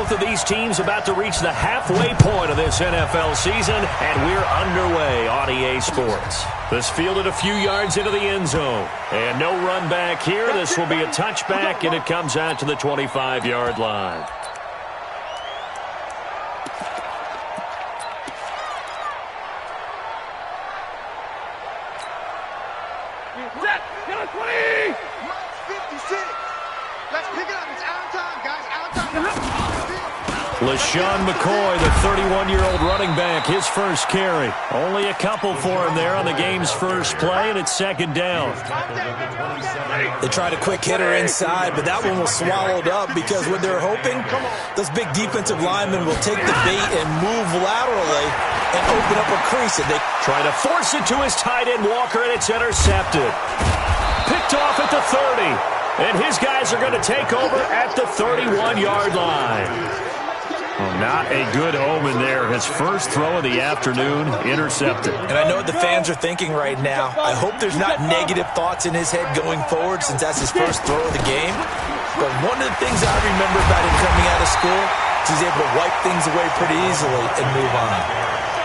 Both of these teams about to reach the halfway point of this NFL season, and we're underway on EA Sports. This fielded a few yards into the end zone. And no run back here. This will be a touchback, and it comes out to the 25-yard line. SlxmeMxD's, the 31-year-old running back, his first carry. Only a couple for him there on the game's first play, and it's second down. They tried a quick hitter inside, but that one was swallowed up because what they're hoping, those big defensive linemen will take the bait and move laterally and open up a crease. And they try to force it to his tight end, Walker, and it's intercepted. Picked off at the 30. And his guys are going to take over at the 31-yard line. Well, not a good omen there. His first throw of the afternoon, intercepted. And I know what the fans are thinking right now. I hope there's not negative thoughts in his head going forward since that's his first throw of the game. But one of the things I remember about him coming out of school is he's able to wipe things away pretty easily and move on.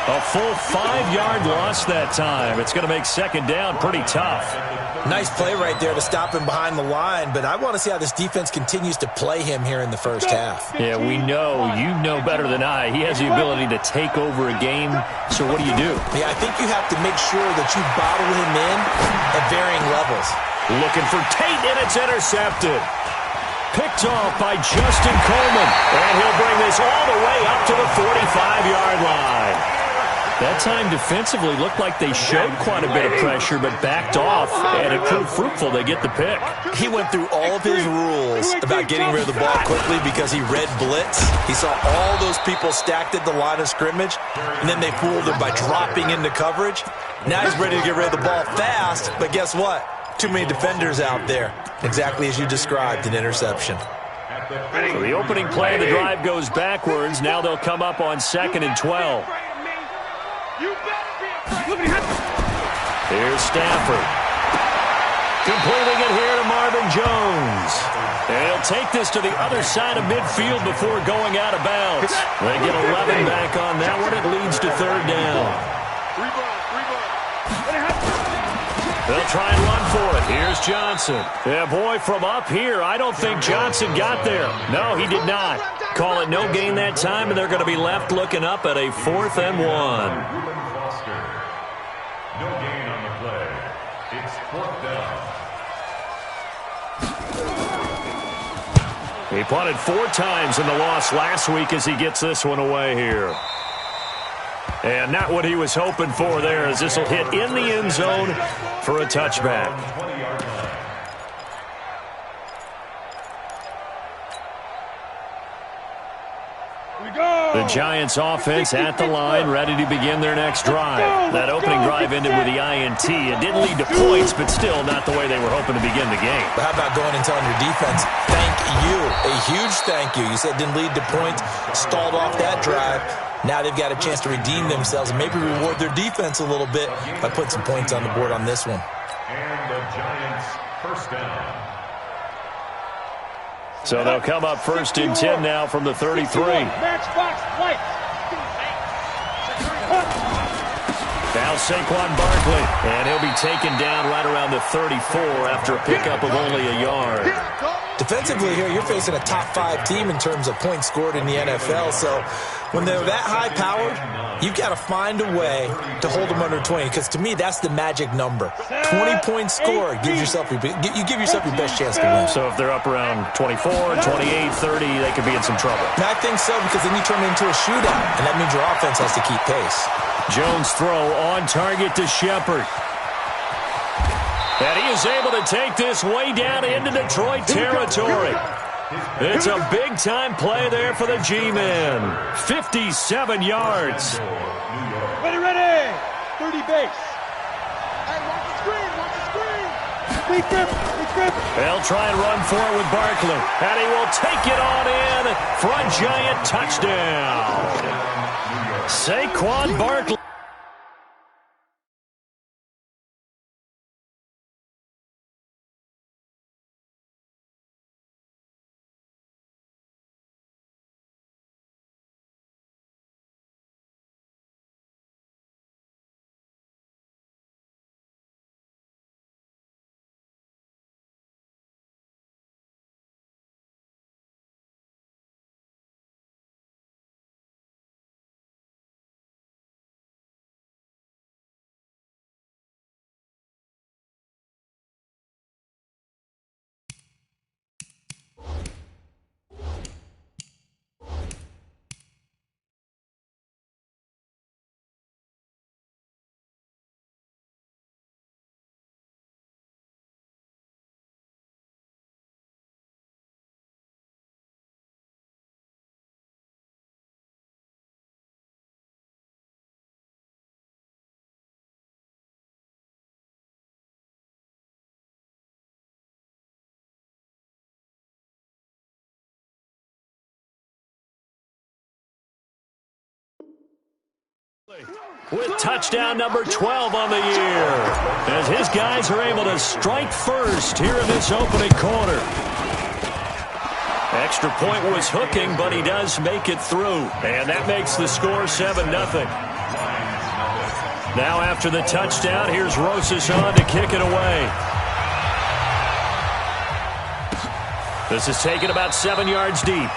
A full 5-yard loss that time. It's going to make second down pretty tough. Nice play right there to stop him behind the line, but I want to see how this defense continues to play him here in the first half. Yeah, we know. You know better than I. He has the ability to take over a game, so what do you do? Yeah, I think you have to make sure that you bottle him in at varying levels. Looking for Tate, and it's intercepted. Picked off by Justin Coleman, and he'll bring this all the way up to the 45-yard line. That time defensively looked like they showed quite a bit of pressure but backed off, and it proved fruitful. They get the pick. He went through all of his rules about getting rid of the ball quickly because he read blitz. He saw all those people stacked at the line of scrimmage, and then they fooled him by dropping into coverage. Now he's ready to get rid of the ball fast, but guess what? Too many defenders out there. Exactly as you described, an interception. So the opening play of the drive goes backwards. Now they'll come up on 2nd and 12. Here's Stafford. Completing it here to Marvin Jones. And he'll take this to the other side of midfield before going out of bounds. They get 11 back on that one. It leads to third down. They'll try and run for it. Here's Johnson. Yeah, boy, from up here, I don't think Johnson got there. No, he did not. Call it no gain that time, and they're going to be left looking up at a 4th and 1. No gain on the play. It's 4th down. He punted 4 times in the loss last week as he gets this one away here. And not what he was hoping for there, as this will hit in the end zone for a touchback. The Giants offense at the line, ready to begin their next drive. That opening drive ended with the INT. It didn't lead to points, but still not the way they were hoping to begin the game. But how about going and telling your defense, thank you, a huge thank you. You said it didn't lead to points, stalled off that drive. Now they've got a chance to redeem themselves and maybe reward their defense a little bit by putting some points on the board on this one. And the Giants first down. So they'll come up 1st and 10 now from the 33. Now Saquon Barkley, and he'll be taken down right around the 34 after a pickup of only a yard. Defensively here, you're facing a top 5 team in terms of points scored in the NFL, so when they're that high powered, you've got to find a way to hold them under 20, because to me, that's the magic number. 20 points scored, you give yourself your best chance to win. So if they're up around 24, 28, 30, they could be in some trouble. And I think so, because then you turn it into a shootout, and that means your offense has to keep pace. Jones' throw on target to Shepard. And he is able to take this way down into Detroit territory. It's a big-time play there for the G-men. 57 yards. Ready. 30 base. Hey, watch the screen. Lee Griffin. They'll try and run for it with Barkley. And he will take it on in for a giant touchdown. Saquon Barkley. With touchdown number 12 on the year, as his guys are able to strike first here in this opening quarter. Extra point was hooking, but he does make it through, and that makes the score 7-0. Now after the touchdown, here's Rosas on to kick it away. This is taken about 7 yards deep.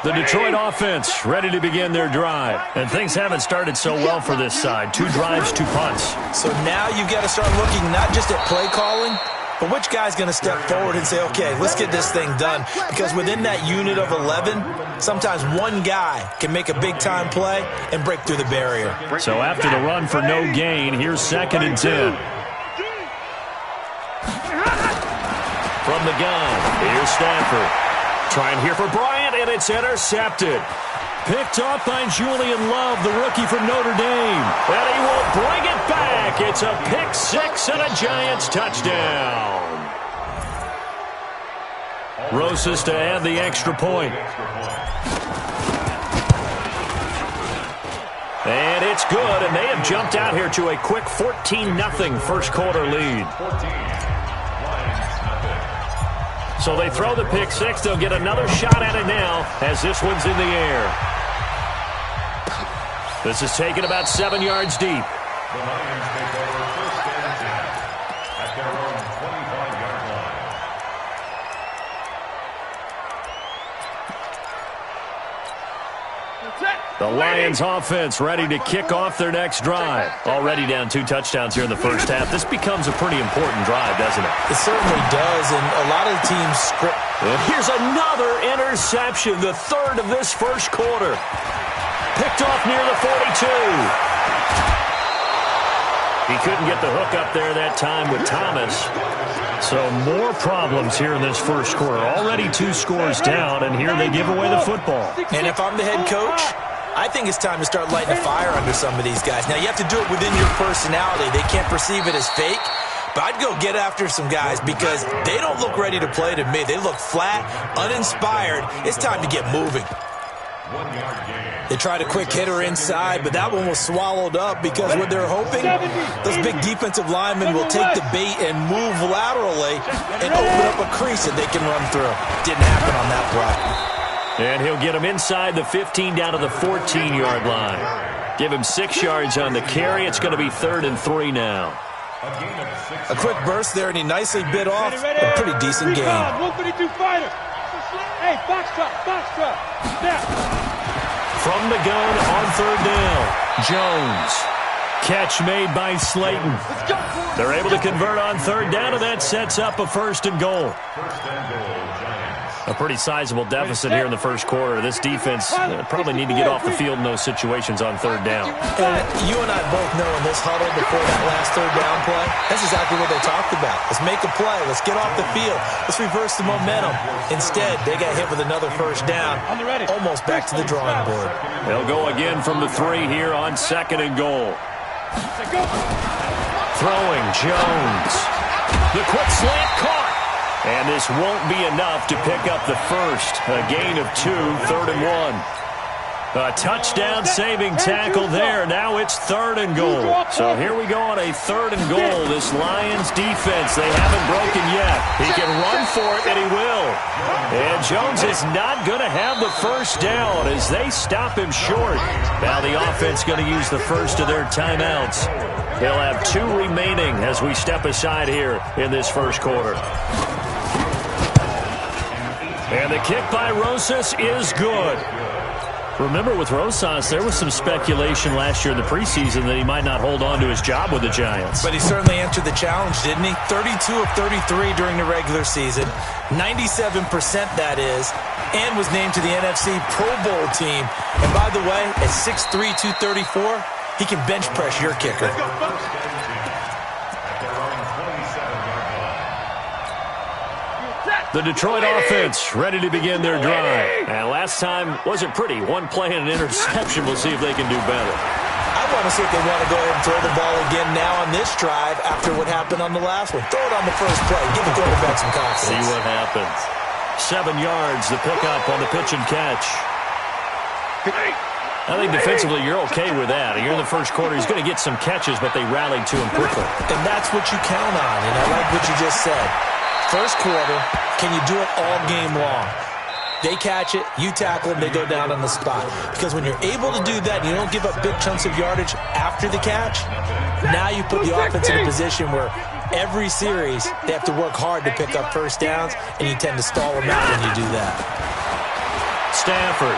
The Detroit offense ready to begin their drive. And things haven't started so well for this side. 2 drives, 2 punts. So now you've got to start looking not just at play calling, but which guy's going to step forward and say, okay, let's get this thing done. Because within that unit of 11, sometimes one guy can make a big-time play and break through the barrier. So after the run for no gain, here's 2nd and 10. From the gun, here's Stafford. Trying here for Bryant, and it's intercepted. Picked off by Julian Love, the rookie from Notre Dame. And he will bring it back. It's a pick 6 and a Giants touchdown. Rosas to add the extra point. And it's good, and they have jumped out here to a quick 14-0 first quarter lead. So they throw the pick 6. They'll get another shot at it now as this one's in the air. This is taken about 7 yards deep. The Lions take over 1st and 10 at their own 25-yard line. The Lions offense ready to kick off their next drive. Already down 2 touchdowns here in the first half. This becomes a pretty important drive, doesn't it? It certainly does, and a lot of the teams script. And here's another interception, the 3rd of this first quarter. Picked off near the 42. He couldn't get the hook up there that time with Thomas. So more problems here in this first quarter. Already 2 scores down, and here they give away the football. And if I'm the head coach, I think it's time to start lighting a fire under some of these guys. Now, you have to do it within your personality. They can't perceive it as fake. But I'd go get after some guys because they don't look ready to play to me. They look flat, uninspired. It's time to get moving. 1-yard gain. They tried a quick hitter inside, but that one was swallowed up because what they're hoping, those big defensive linemen will take the bait and move laterally and open up a crease that they can run through. Didn't happen on that play. And he'll get him inside the 15 down to the 14-yard line. Give him 6 yards on the carry. It's going to be 3rd and 3 now. A quick burst there, and he nicely bit off a pretty decent gain. 152 fighter. Hey, box truck. Snap. From the gun on 3rd down, Jones. Catch made by Slayton. They're able to convert on 3rd down, and that sets up a 1st and goal. 1st and goal, Giants. A pretty sizable deficit here in the first quarter. This defense probably need to get off the field in those situations on 3rd down. And you and I both know in this huddle before that last 3rd down play, that's exactly what they talked about. Let's make a play. Let's get off the field. Let's reverse the momentum. Instead, they got hit with another 1st down, almost back to the drawing board. They'll go again from the 3 here on 2nd and goal. Throwing Jones. The quick slant caught. And this won't be enough to pick up the 1st. A gain of 2, 3rd and 1. A touchdown-saving tackle there. Now it's 3rd and goal. So here we go on a 3rd and goal. This Lions defense, they haven't broken yet. He can run for it, and he will. And Jones is not going to have the 1st down as they stop him short. Now the offense going to use the first of their timeouts. He'll have 2 remaining as we step aside here in this first quarter. And the kick by Rosas is good. Remember, with Rosas, there was some speculation last year in the preseason that he might not hold on to his job with the Giants. But he certainly answered the challenge, didn't he? 32 of 33 during the regular season, 97% that is, and was named to the NFC Pro Bowl team. And by the way, at 6'3", 234, he can bench press your kicker. The Detroit offense ready to begin their drive. And last time wasn't pretty. 1 play and an interception. We'll see if they can do better. I want to see if they want to go ahead and throw the ball again now on this drive after what happened on the last one. Throw it on the first play. Give the quarterback some confidence. See what happens. 7 yards, the pickup on the pitch and catch. I think defensively you're okay with that. You're in the first quarter. He's going to get some catches, but they rallied to him quickly. And that's what you count on, and I like what you just said. First quarter, can you do it all game long? They catch it, you tackle them, they go down on the spot. Because when you're able to do that and you don't give up big chunks of yardage after the catch, now you put the offense in a position where every series they have to work hard to pick up first downs, and you tend to stall them out when you do that. Stafford.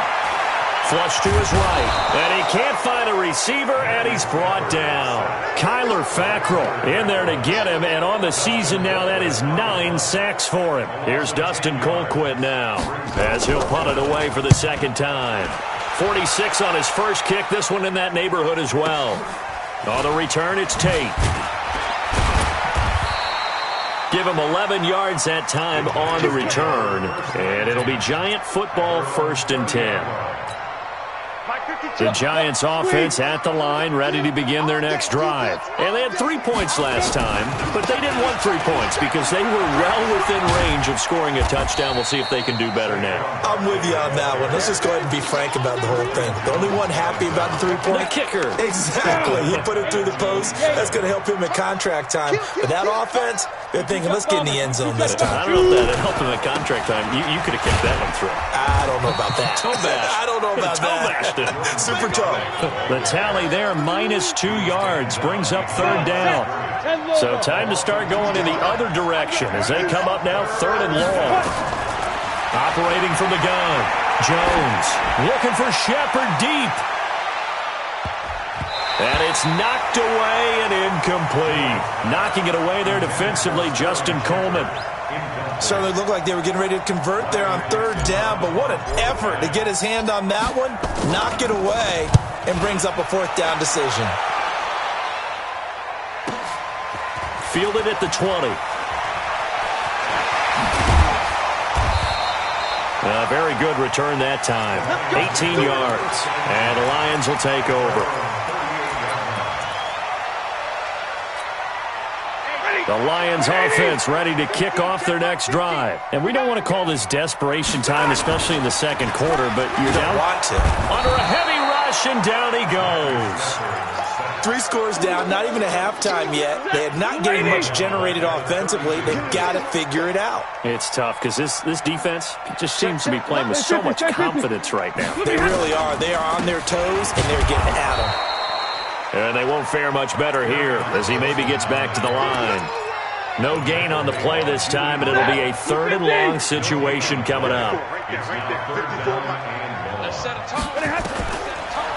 Flush to his right, and he can't find a receiver, and he's brought down. Kyler Fackrell in there to get him, and on the season now, that is 9 sacks for him. Here's Dustin Colquitt now, as he'll punt it away for the second time. 46 on his first kick, this one in that neighborhood as well. On the return, it's Tate. Give him 11 yards that time on the return, and it'll be Giant football 1st and 10. The Giants offense at the line, ready to begin their next drive. And they had 3 points last time, but they didn't want 3 points because they were well within range of scoring a touchdown. We'll see if they can do better now. I'm with you on that one. Let's just go ahead and be frank about the whole thing. The only one happy about the 3-point? The kicker. Exactly. He put it through the post. That's going to help him at contract time. But that offense, they're thinking, let's get in the end zone this time. I don't know if that helped him at contract time. You could have kicked that one through. I don't know about that. Toe bash. I don't know about that. Bashed it. Super toe. The tally there, -2 yards, brings up 3rd down. So time to start going in the other direction as they come up now 3rd and long. Operating from the gun, Jones looking for Shepard deep. And it's knocked away and incomplete. Knocking it away there defensively, Justin Coleman. Certainly looked like they were getting ready to convert there on 3rd down, but what an effort to get his hand on that one, knock it away, and brings up a 4th down decision. Fielded at the 20. A very good return that time. 18 yards. And the Lions will take over. The Lions offense ready to kick off their next drive. And we don't want to call this desperation time, especially in the second quarter, but you're down under a heavy rush, and down he goes. 3 scores down, not even a halftime yet. They are not getting much generated offensively. They've got to figure it out. It's tough because this defense just seems to be playing with so much confidence right now. They really are. They are on their toes, and they're getting at them. And they won't fare much better here as he maybe gets back to the line. No gain on the play this time, and it'll be a 3rd and long situation coming up.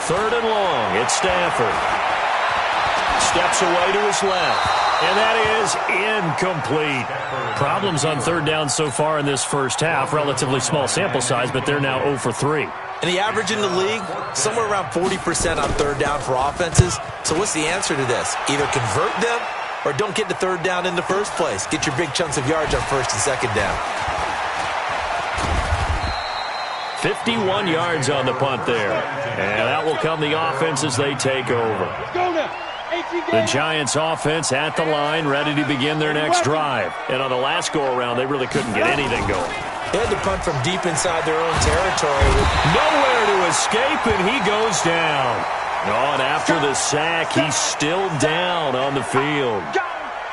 3rd and long, it's Stafford. Steps away to his left, and that is incomplete. Problems on 3rd down so far in this first half. Relatively small sample size, but they're now 0 for 3. And the average in the league, somewhere around 40% on 3rd down for offenses. So what's the answer to this? Either convert them or don't get to 3rd down in the first place. Get your big chunks of yards on 1st and 2nd down. 51 yards on the punt there. And that will come the offense as they take over. The Giants offense at the line, ready to begin their next drive. And on the last go-around, they really couldn't get anything going. They had to punt from deep inside their own territory. Nowhere to escape, and he goes down. Oh, and after the sack, he's still down on the field.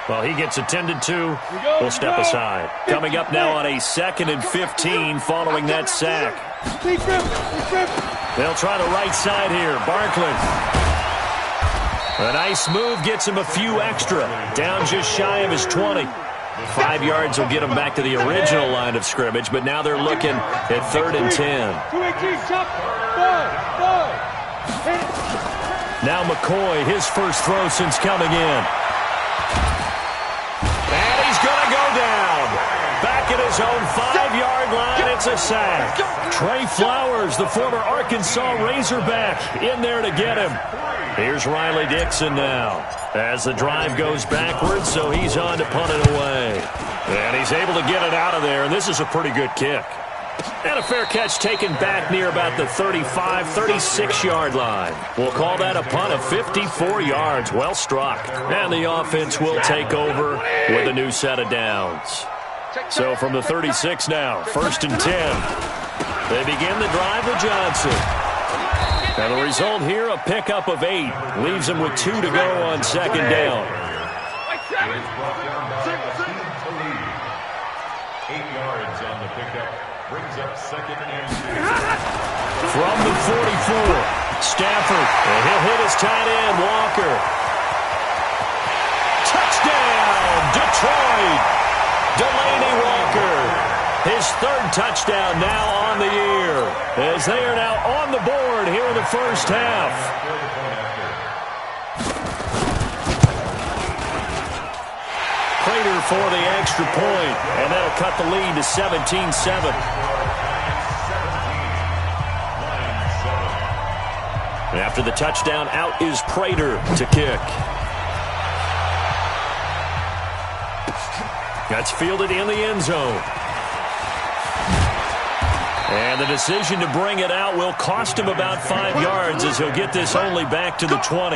Well, he gets attended to. We'll step aside. Coming up now on a 2nd and 15 following that sack. They'll try the right side here. Barkley. A nice move gets him a few extra. Down just shy of his 20. 5 yards will get him back to the original line of scrimmage, but now they're looking at 3rd and 10. Now McCoy, his first throw since coming in. And he's going to go down. Back at his own 5-yard line, it's a sack. Trey Flowers, the former Arkansas Razorback, in there to get him. Here's Riley Dixon now as the drive goes backwards, so he's on to punt it away. And he's able to get it out of there, and this is a pretty good kick. And a fair catch taken back near about the 35, 36-yard line. We'll call that a punt of 54 yards. Well struck. And the offense will take over with a new set of downs. So from the 36 now, 1st and 10. They begin the drive with Johnson. And the result here, a pickup of 8. Leaves him with 2 to go on 2nd down. 8 yards on the pickup. Brings up 2nd and 2. From the 44, Stafford. And he'll hit his tight end, Walker. Touchdown, Detroit. Delaney Walker. His 3rd touchdown now on the year. As they are now on the board here in the first half. Prater for the extra point, and that'll cut the lead to 17-7. And after the touchdown, out is Prater to kick. That's fielded in the end zone. And the decision to bring it out will cost him about 5 yards as he'll get this only back to the 20.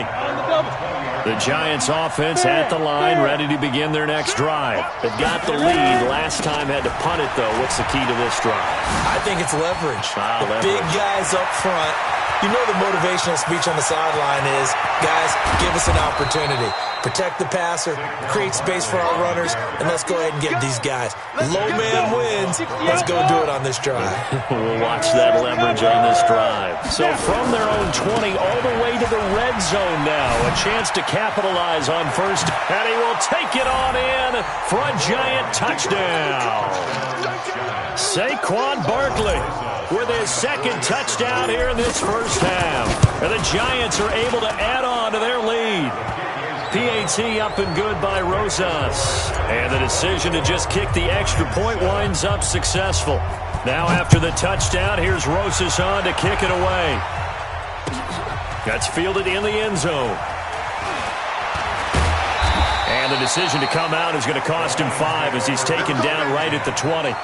The Giants offense at the line, ready to begin their next drive. They've got the lead. Last time had to punt it, though. What's the key to this drive? I think it's leverage. Leverage. Big guys up front. You know the motivational speech on the sideline is, guys, give us an opportunity. Protect the passer, create space for our runners, and let's go ahead and get these guys. Low man wins. Let's go do it on this drive. We'll watch that leverage on this drive. So from their own 20 all the way to the red zone now. A chance to capitalize on first. And he will take it on in for a giant touchdown. Saquon Barkley with his 2nd touchdown here in this first half. And the Giants are able to add on to their lead. PAT up and good by Rosas. And the decision to just kick the extra point winds up successful. Now after the touchdown, here's Rosas on to kick it away. That's fielded in the end zone. And the decision to come out is going to cost him 5 as he's taken down right at the 20.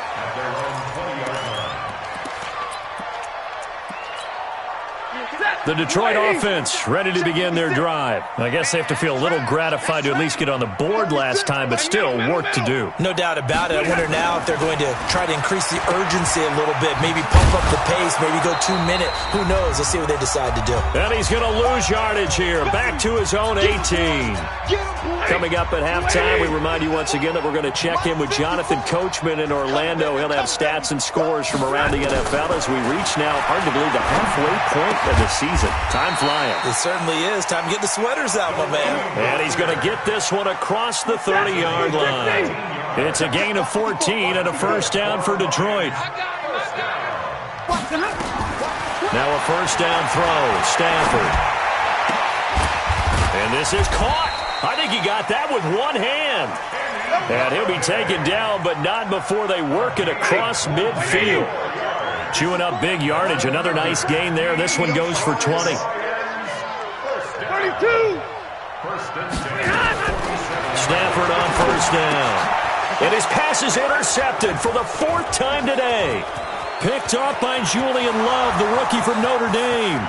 The Detroit offense ready to begin their drive. I guess they have to feel a little gratified to at least get on the board last time, but still work to do. No doubt about it. I wonder now if they're going to try to increase the urgency a little bit, maybe pump up the pace, maybe go 2-minute. Who knows? Let's see what they decide to do. And he's going to lose yardage here. Back to his own 18. Coming up at halftime, we remind you once again that we're going to check in with Jonathan Coachman in Orlando. He'll have stats and scores from around the NFL as we reach now, hard to believe, the halfway point of the season. Time flying. It certainly is. Time to get the sweaters out, my man. And he's going to get this one across the 30-yard line. It's a gain of 14 and a first down for Detroit. Now a first down throw. Stafford. And this is caught. I think he got that with one hand. And he'll be taken down, but not before they work it across midfield. Chewing up big yardage. Another nice gain there. This one goes for 20. 32. Stafford on first down. And his pass is intercepted for the 4th time today. Picked off by Julian Love, the rookie from Notre Dame.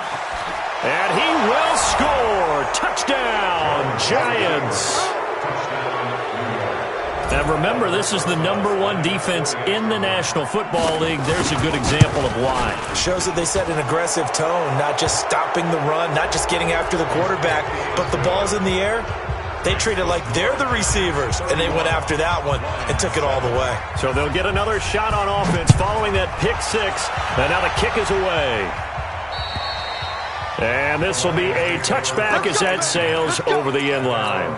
And he will score. Touchdown, Giants. Now remember, this is the #1 defense in the National Football League. There's a good example of why. Shows that they set an aggressive tone, not just stopping the run, not just getting after the quarterback, but the ball's in the air. They treat it like they're the receivers, and they went after that one and took it all the way. So they'll get another shot on offense following that pick 6, and now the kick is away. And this will be a touchback as that sails over the end line.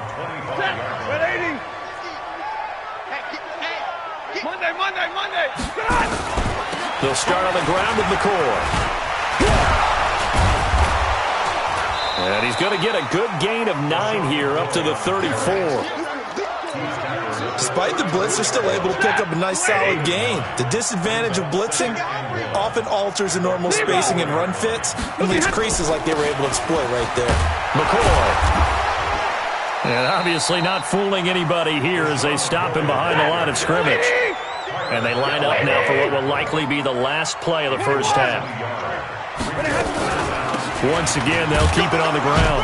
Monday. They'll start on the ground with McCoy. And he's going to get a good gain of 9 here up to the 34. Despite the blitz, they're still able to pick up a nice solid gain. The disadvantage of blitzing often alters the normal spacing and run fits and leaves creases like they were able to exploit right there. McCoy. And obviously not fooling anybody here as they stop him behind the line of scrimmage. And they line up now for what will likely be the last play of the first half. Once again, they'll keep it on the ground.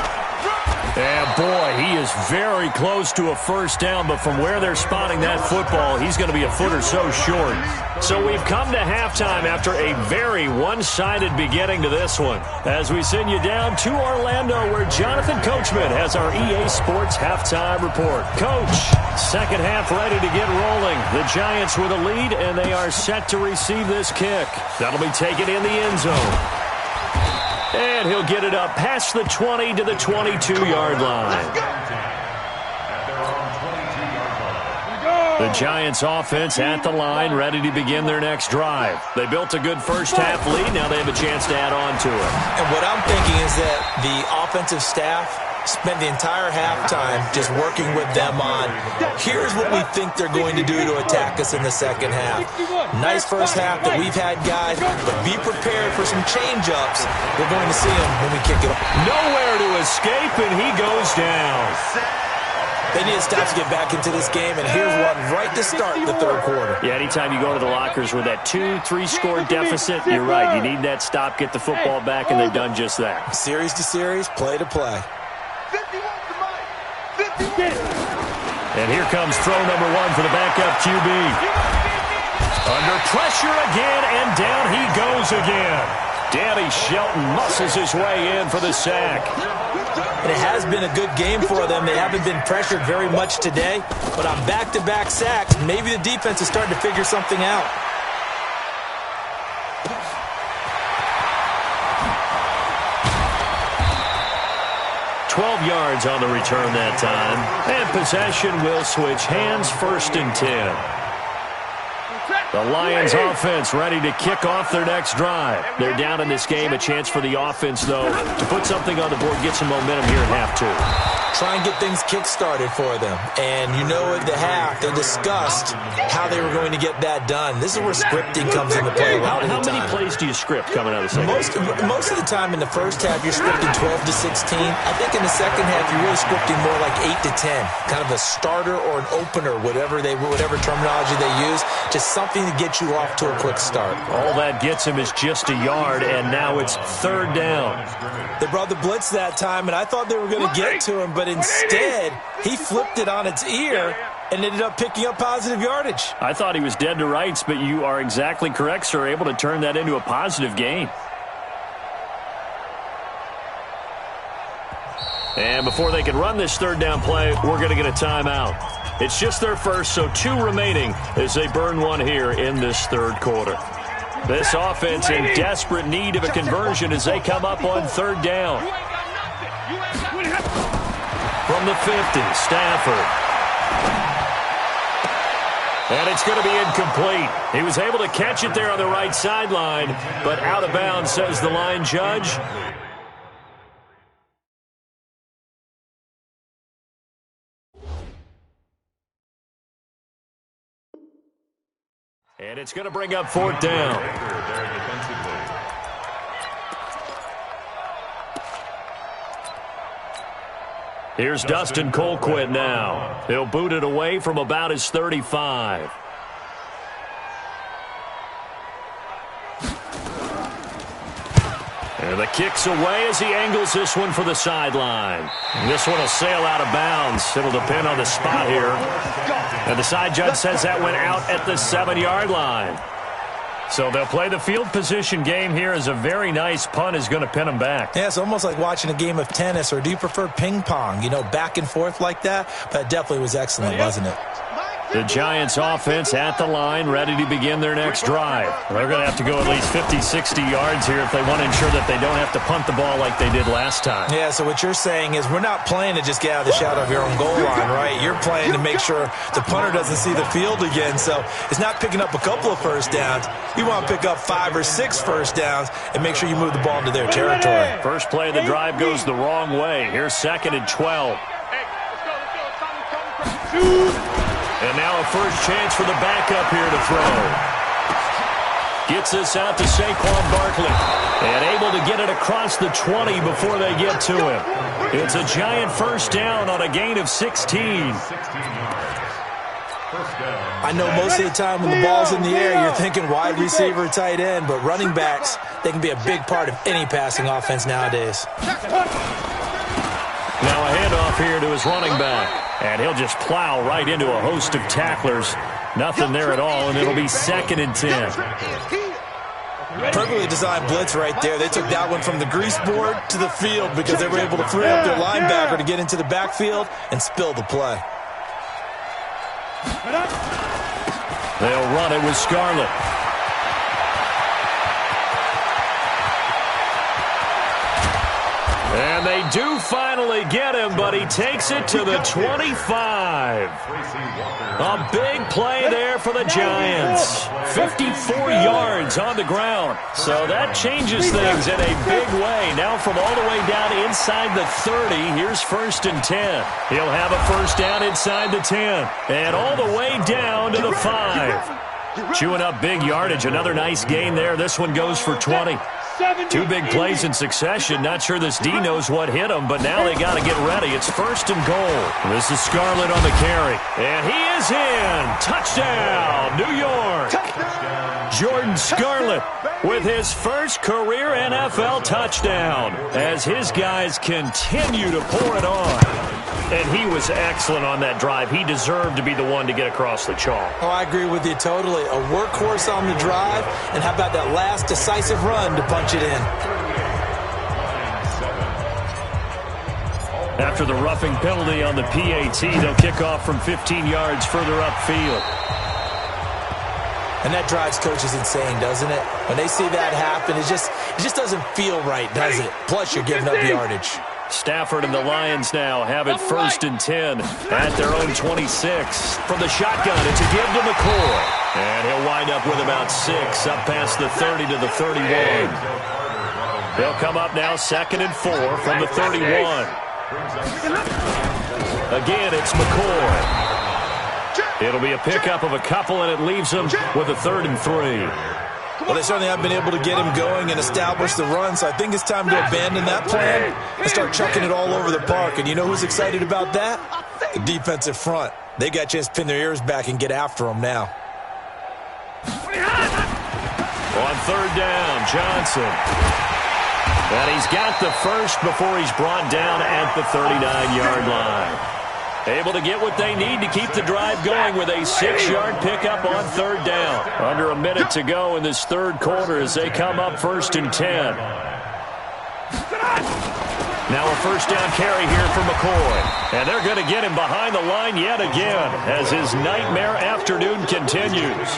And boy, he is very close to a first down, but from where they're spotting that football, he's going to be a foot or so short. So we've come to halftime after a very one-sided beginning to this one. As we send you down to Orlando, where Jonathan Coachman has our EA Sports halftime report. Coach, second half ready to get rolling. The Giants with a lead, and they are set to receive this kick. That'll be taken in the end zone. And he'll get it up past the 20 to the 22-yard line. The Giants offense at the line, ready to begin their next drive. They built a good first half lead. Now they have a chance to add on to it. And what I'm thinking is that the offensive staff spent the entire halftime just working with them on, here's what we think they're going to do to attack us in the second half. Nice first half that we've had, guys, but be prepared for some change-ups. We're going to see them when we kick it off. Nowhere to escape, and he goes down. They need to stop to get back into this game, and here's one right to start the third quarter. Yeah, anytime you go to the lockers with that 2-3-score deficit, you're right. You need that stop, get the football back, and they've done just that. Series to series, play to play. And here comes throw number one for the backup QB. Under pressure again, and down he goes again. Danny Shelton muscles his way in for the sack. And it has been a good game for them. They haven't been pressured very much today, but on back-to-back sacks, maybe the defense is starting to figure something out. Yards on the return that time. And possession will switch hands, 1st and 10. The Lions offense ready to kick off their next drive. They're down in this game. A chance for the offense, though, to put something on the board, get some momentum here at half 2. Try and get things kick-started for them. And you know at the half, they discussed how they were going to get that done. This is where scripting comes into play a lot of the time. How many plays do you script coming out of the second half? Most of the time in the first half, you're scripting 12 to 16. I think in the second half, you're really scripting more like 8 to 10. Kind of a starter or an opener, whatever terminology they use. Just something to get you off to a quick start. All that gets him is just a yard, and now it's 3rd down. They brought the blitz that time, and I thought they were going to get to him, but instead, he flipped it on its ear and ended up picking up positive yardage. I thought he was dead to rights, but you are exactly correct, sir. Able to turn that into a positive gain. And before they can run this 3rd down play, we're going to get a timeout. It's just their first, so 2 remaining as they burn one here in this 3rd quarter. This offense in desperate need of a conversion as they come up on 3rd down. From the 50, Stafford. And it's going to be incomplete. He was able to catch it there on the right sideline, but out of bounds, says the line judge. And it's going to bring up 4th down. Here's Dustin Colquitt now. He'll boot it away from about his 35. And the kick's away as he angles this one for the sideline. This one will sail out of bounds. It'll depend on the spot here. And the side judge says that went out at the 7-yard line. So they'll play the field position game here as a very nice punt is going to pin them back. Yeah, it's almost like watching a game of tennis, or do you prefer ping pong? You know, back and forth like that? But it definitely was excellent, wasn't it? The Giants offense at the line, ready to begin their next drive. They're going to have to go at least 50, 60 yards here if they want to ensure that they don't have to punt the ball like they did last time. Yeah, so what you're saying is we're not playing to just get out of the shadow of your own goal line, right? You're playing to make sure the punter doesn't see the field again. So it's not picking up a couple of first downs. You want to pick up 5 or 6 first downs and make sure you move the ball into their territory. First play of the drive goes the wrong way. Here's 2nd and 12. And now a first chance for the backup here to throw. Gets this out to Saquon Barkley. And able to get it across the 20 before they get to him. It's a Giant first down on a gain of 16. I know most of the time when the ball's in the air, you're thinking wide receiver, tight end, but running backs, they can be a big part of any passing offense nowadays. Now a handoff here to his running back. And he'll just plow right into a host of tacklers. Nothing there at all, and it'll be 2nd and 10. Perfectly designed blitz right there. They took that one from the grease board to the field because they were able to free up their linebacker to get into the backfield and spill the play. They'll run it with Scarlett. And they do finally get him, but he takes it to the 25. A big play there for the Giants. 54 yards on the ground. So that changes things in a big way. Now from all the way down inside the 30, here's 1st and 10. He'll have a first down inside the 10. And all the way down to the 5. Chewing up big yardage. Another nice gain there. This one goes for 20. 2 big plays in succession. Not sure this D knows what hit him, but now they got to get ready. It's 1st and goal. This is Scarlett on the carry. And he is in. Touchdown, New York. Jordan Scarlett with his first career NFL touchdown as his guys continue to pour it on. And he was excellent on that drive. He deserved to be the one to get across the chalk. Oh, I agree with you totally. A workhorse on the drive, and how about that last decisive run to punch it in? After the roughing penalty on the PAT, they'll kick off from 15 yards further upfield. And that drives coaches insane, doesn't it? When they see that happen, it just doesn't feel right, does it? Plus, you're giving up yardage. Stafford and the Lions now have it 1st and 10 at their own 26. From the shotgun, it's a give to McCoy. And he'll wind up with about 6 up past the 30 to the 31. They'll come up now 2nd and 4 from the 31. Again, it's McCoy. It'll be a pickup of a couple, and it leaves them with a 3rd and 3. Well, they certainly have been able to get him going and establish the run, so I think it's time to abandon that plan and start chucking it all over the park. And you know who's excited about that? The defensive front. They got to just pin their ears back and get after him now. On 3rd down, Johnson. And he's got the first before he's brought down at the 39-yard line. Able to get what they need to keep the drive going with a 6-yard pickup on 3rd down. Under a minute to go in this 3rd quarter as they come up 1st and 10. Now a first down carry here for McCoy. And they're going to get him behind the line yet again as his nightmare afternoon continues.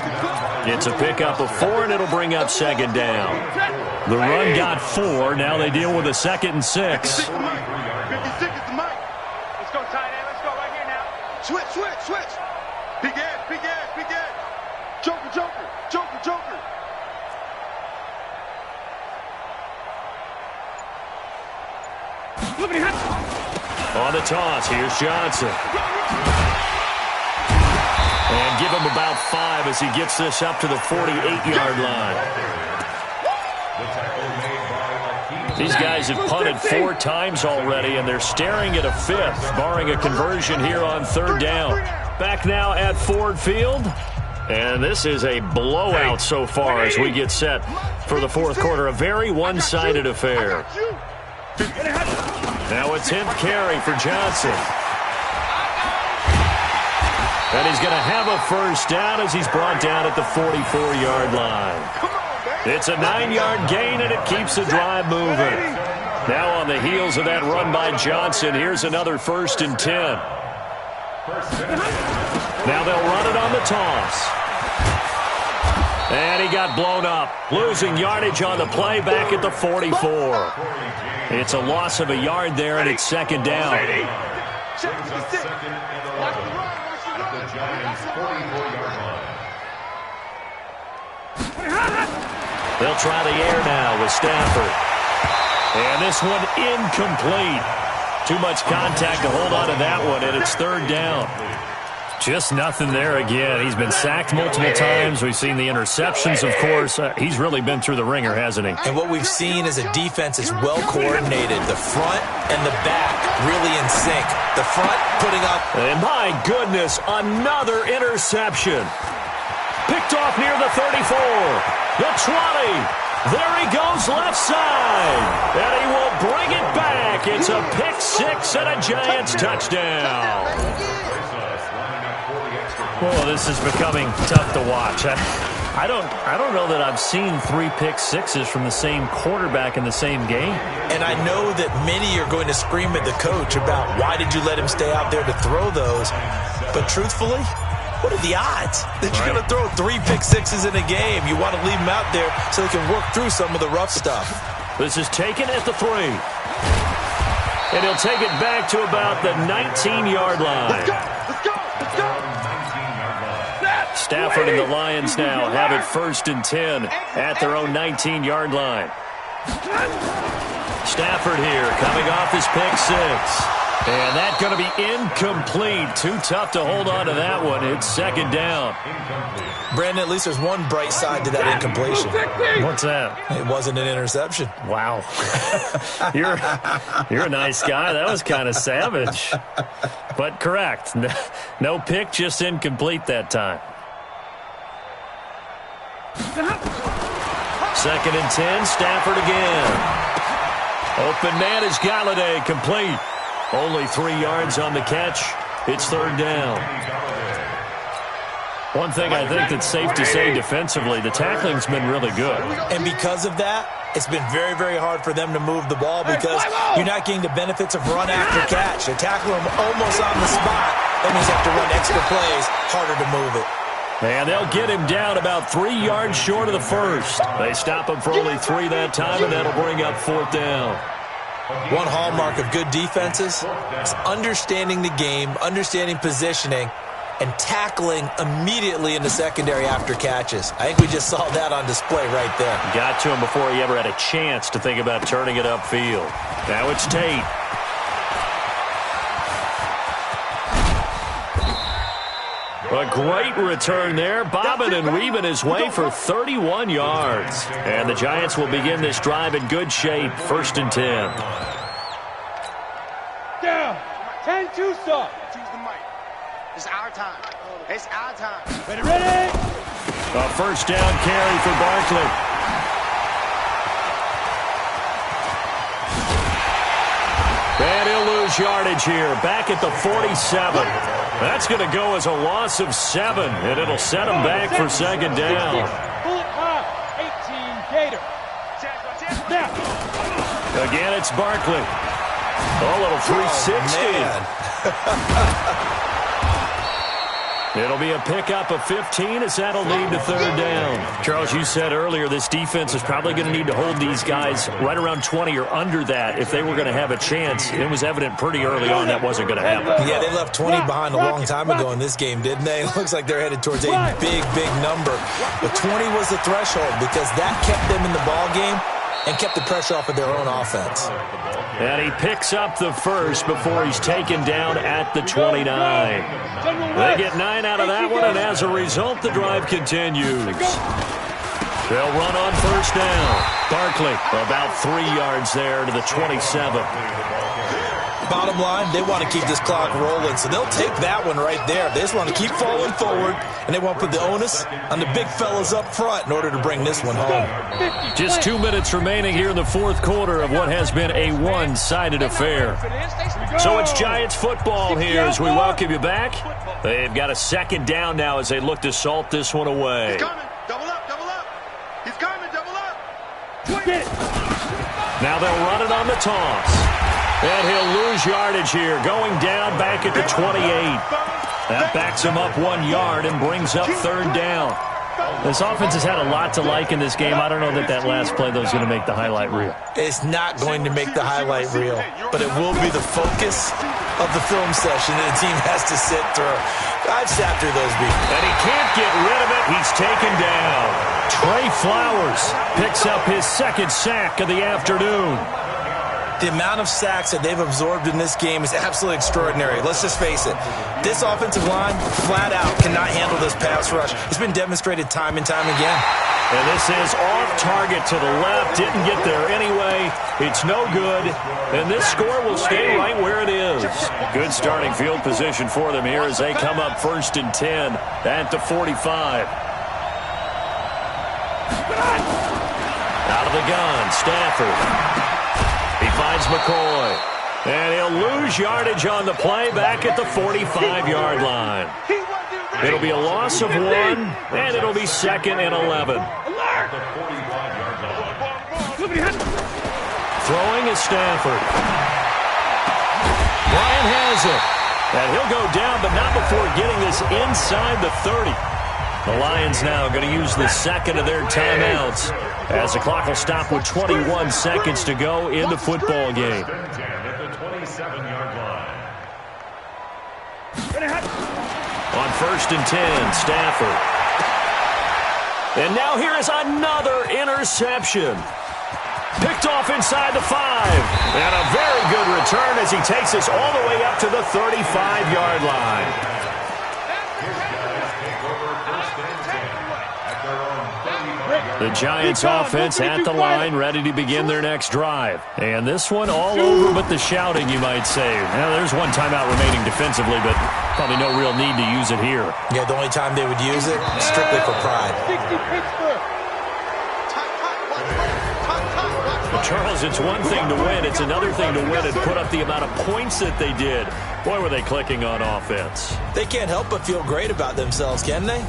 It's a pickup of 4, and it'll bring up 2nd down. The run got 4. Now they deal with a 2nd and 6. Switch. Begin. Joker. On the toss, here's Johnson. And give him about 5 as he gets this up to the 48-yard line. These guys have punted 4 times already, and they're staring at a 5th, barring a conversion here on 3rd down. Back now at Ford Field. And this is a blowout so far as we get set for the 4th quarter. A very one-sided affair. Now a 10th carry for Johnson. And he's going to have a first down as he's brought down at the 44-yard line. It's a 9-yard gain, and it keeps the drive moving. Now on the heels of that run by Johnson, here's another 1st and 10. Now they'll run it on the toss. And he got blown up, losing yardage on the play back at the 44. It's a loss of a yard there, and it's 2nd down. They'll try the air now with Stafford. And this one incomplete. Too much contact to hold on to that one, and it's 3rd down. Just nothing there again. He's been sacked multiple times. We've seen the interceptions, of course. He's really been through the ringer, hasn't he? And what we've seen is a defense is well coordinated. The front and the back really in sync. The front putting up. And my goodness, another interception. Picked off near the 34. The 20. There he goes left side. And he will bring it back mark. It's a pick six and a Giants touchdown. Oh, this is becoming tough to watch. I don't know that I've seen 3 pick sixes from the same quarterback in the same game. And I know that many are going to scream at the coach about why did you let him stay out there to throw those. But truthfully, what are the odds that you're going to throw 3 pick sixes in a game? You want to leave him out there so they can work through some of the rough stuff. This is taken at the 3. And he'll take it back to about the 19-yard line. Let's go. Let's go. Let's go. Stafford and the Lions now have it 1st and 10 at their own 19-yard line. Stafford here coming off his pick 6. And that's going to be incomplete. Too tough to hold on to that one. It's 2nd down. Brandon, at least there's one bright side to that incompletion. What's that? It wasn't an interception. Wow. You're a nice guy. That was kind of savage. But correct. No pick, just incomplete that time. 2nd and 10, Stafford again. Open man is Galladay, complete. Only 3 yards on the catch. It's 3rd down. One thing I think that's safe to say defensively, the tackling's been really good. And because of that, it's been very, very hard for them to move the ball because you're not getting the benefits of run after catch. They tackle him almost on the spot. That means they have to run extra plays, harder to move it. And they'll get him down about 3 yards short of the 1st. They stop him for only 3 that time, and that'll bring up 4th down. One hallmark of good defenses is understanding the game, understanding positioning, and tackling immediately in the secondary after catches. I think we just saw that on display right there. Got to him before he ever had a chance to think about turning it upfield. Now it's Tate. A great return there, bobbing and weaving his way for 31 yards. And the Giants will begin this drive in good shape, 1st and 10. Down. 10-2 stop. Choose the mic. It's our time. It's our time. Ready, ready. A 1st down carry for Barkley. And he'll lose yardage here, back at the 47. That's going to go as a loss of 7, and it'll set him back for 2nd down. Bullet high. 18 Gator. Now. Again, it's Barkley. A little 360. It'll be a pickup of 15 as that'll lead to 3rd down. Charles, you said earlier this defense is probably going to need to hold these guys right around 20 or under that if they were going to have a chance. It was evident pretty early on that wasn't going to happen. Yeah, they left 20 behind a long time ago in this game, didn't they? It looks like they're headed towards a big, big number. But 20 was the threshold because that kept them in the ball game and kept the pressure off of their own offense. And he picks up the 1st before he's taken down at the 29. They get 9 out of that one, and as a result, the drive continues. They'll run on 1st down. Barkley about 3 yards there to the 27. Bottom line, they want to keep this clock rolling, so they'll take that one right there. They just want to keep falling forward, and they want to put the onus on the big fellas up front in order to bring this one home. Just 2 minutes remaining here in the 4th quarter of what has been a one-sided affair. So it's Giants football here as we welcome you back. They've got a 2nd down now as they look to salt this one away. He's coming. Double up, double up. He's coming, double up. Now they'll run it on the toss. And he'll lose yardage here, going down back at the 28. That backs him up 1 yard and brings up 3rd down. This offense has had a lot to like in this game. I don't know that last play, though, is going to make the highlight reel. It's not going to make the highlight reel, but it will be the focus of the film session that the team has to sit through. I've sat through those beats. And he can't get rid of it. He's taken down. Trey Flowers picks up his 2nd sack of the afternoon. The amount of sacks that they've absorbed in this game is absolutely extraordinary. Let's just face it. This offensive line, flat out, cannot handle this pass rush. It's been demonstrated time and time again. And this is off target to the left. Didn't get there anyway. It's no good. And this score will stay right where it is. Good starting field position for them here as they come up 1st and 10 at the 45. Out of the gun, Stafford. He finds McCoy. And he'll lose yardage on the play back at the 45-yard line. It'll be a loss of 1, and it'll be 2nd and 11. Throwing is Stafford. Bryant has it. And he'll go down, but not before getting this inside the 30. The Lions now going to use the second of their timeouts as the clock will stop with 21 seconds to go in the football game. On 1st and 10, Stafford. And now here is another interception. Picked off inside the 5. And a very good return as he takes us all the way up to the 35-yard line. The Giants offense at the line, ready to begin their next drive. And this one all over but the shouting, you might say. Now, there's one timeout remaining defensively, but probably no real need to use it here. Yeah, the only time they would use it, strictly for pride. But Charles, it's one thing to win. It's another thing to win and put up the amount of points that they did. Boy, were they clicking on offense. They can't help but feel great about themselves, can they?